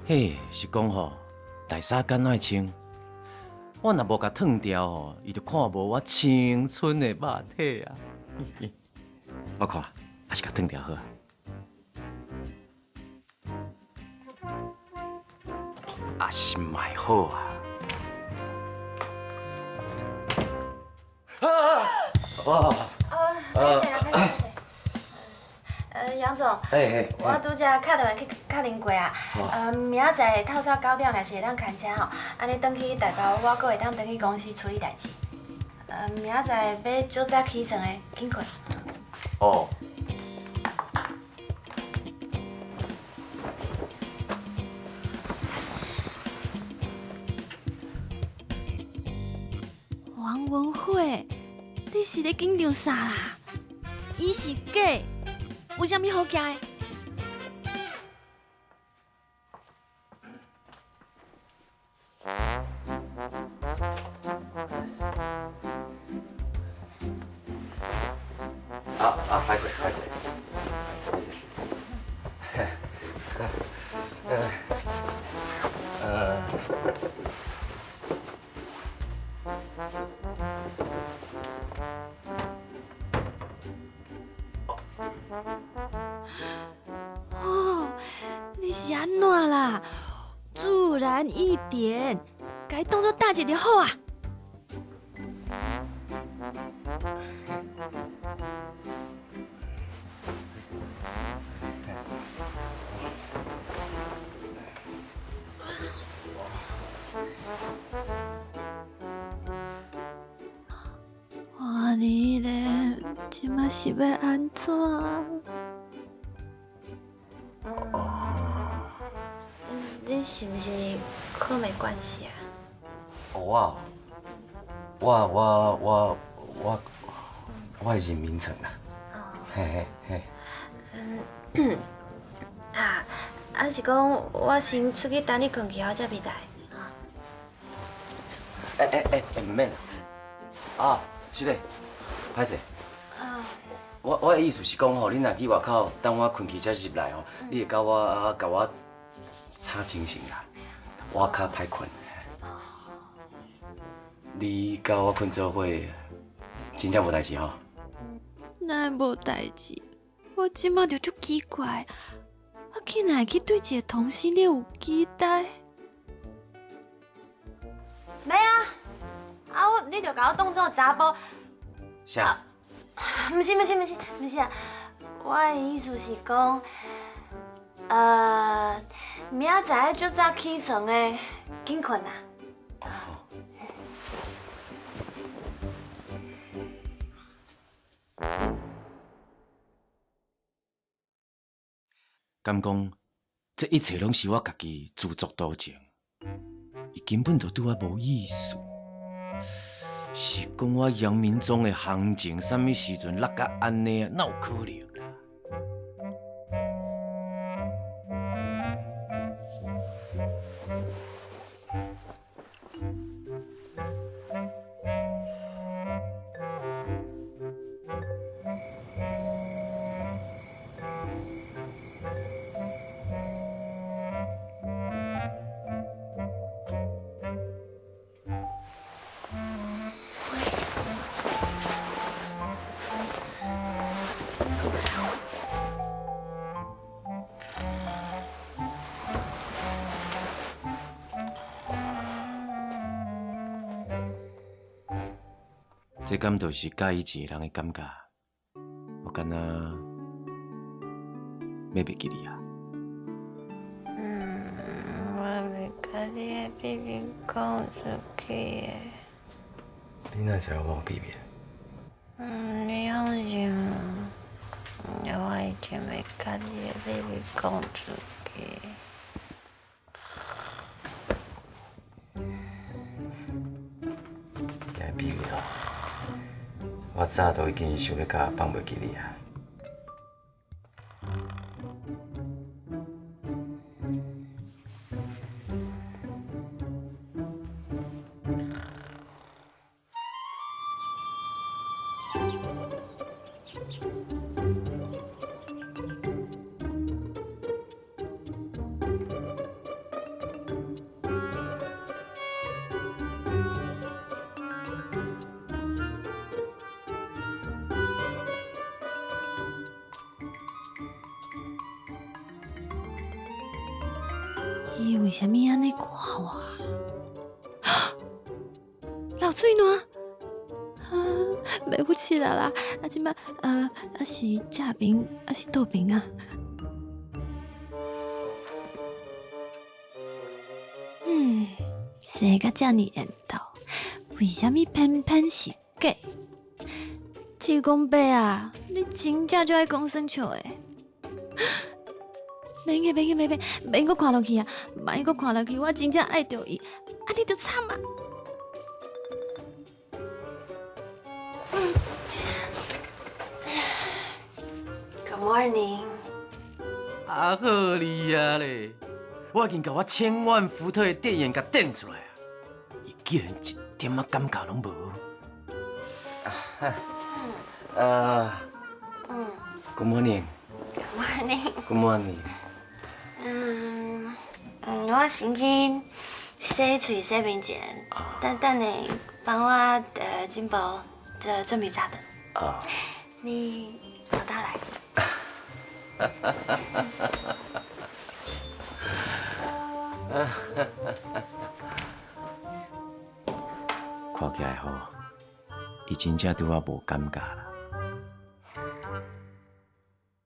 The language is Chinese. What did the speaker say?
嘿，是讲吼，大衫敢爱穿？我若无甲脱掉吼，伊就看无我青春的肉体啊！我看还是甲脱掉好啊。啊是卖好啊！哇！歹势啦，歹势。杨总，我拄则敲电话去敲您过啊。明仔载透早9点，若是会当牵车吼，安尼转去大包，我阁会当转去公司处理代志。明仔载要足早起床的，紧快。哦。王文慧，你是咧紧张啥啦？伊是假，有啥物好惊的？歹势。哦，你是安怎啦？自然一点，该当作大姐就好啊。哇，你咧，即马是要安怎？你是毋是考没关系啊？我是名称啦。嘿。是讲我先出去等你困去后才未来。唔免啦。啊，是嘞，歹势。我的意思是讲吼，你若去外口等我困去才入来吼，你会甲我吵精神啦，我较歹困。你甲我困做伙，真正无代志吼。哪会无代志？我即马就足奇怪，我竟然会去对一个同性恋有期待。没啊，你就甲我当做查甫。啥？不是啊，我的意思是讲，明仔载足早起床的，紧困啊。敢讲，这一切拢是我家己自作多情，伊根本就对我无意思。是讲我杨明忠的行情，什么时阵落甲安尼啊？哪有可能啦？这敢就是介意一个人的感觉，我敢若要袂记你啊。我袂甲你的秘密讲出去的。你哪知我有秘密？你放心，我一定袂甲你的秘密讲出去。这秘密哦，我早都已经想要甲放袂记你啊。伊为什么安尼看我？流水烂！袂好气啦！啊，即摆是正面，是倒面啊？生甲遮尔缘投，为什么偏偏是假？七公伯啊，你真正就爱讲生笑的？免搁看落去啊！万一搁看落去，我真正爱着伊，啊，你就惨啊！Good morning。啊好你啊咧！我已经甲我千万伏特的电源甲电出来啊，伊竟然一点仔感觉拢无。Good morning。Good morning。 Good morning。我先去洗嘴洗面前，等你帮我进步准备早顿。啊。你到倒来。看起来吼，伊真正对我无感觉啦。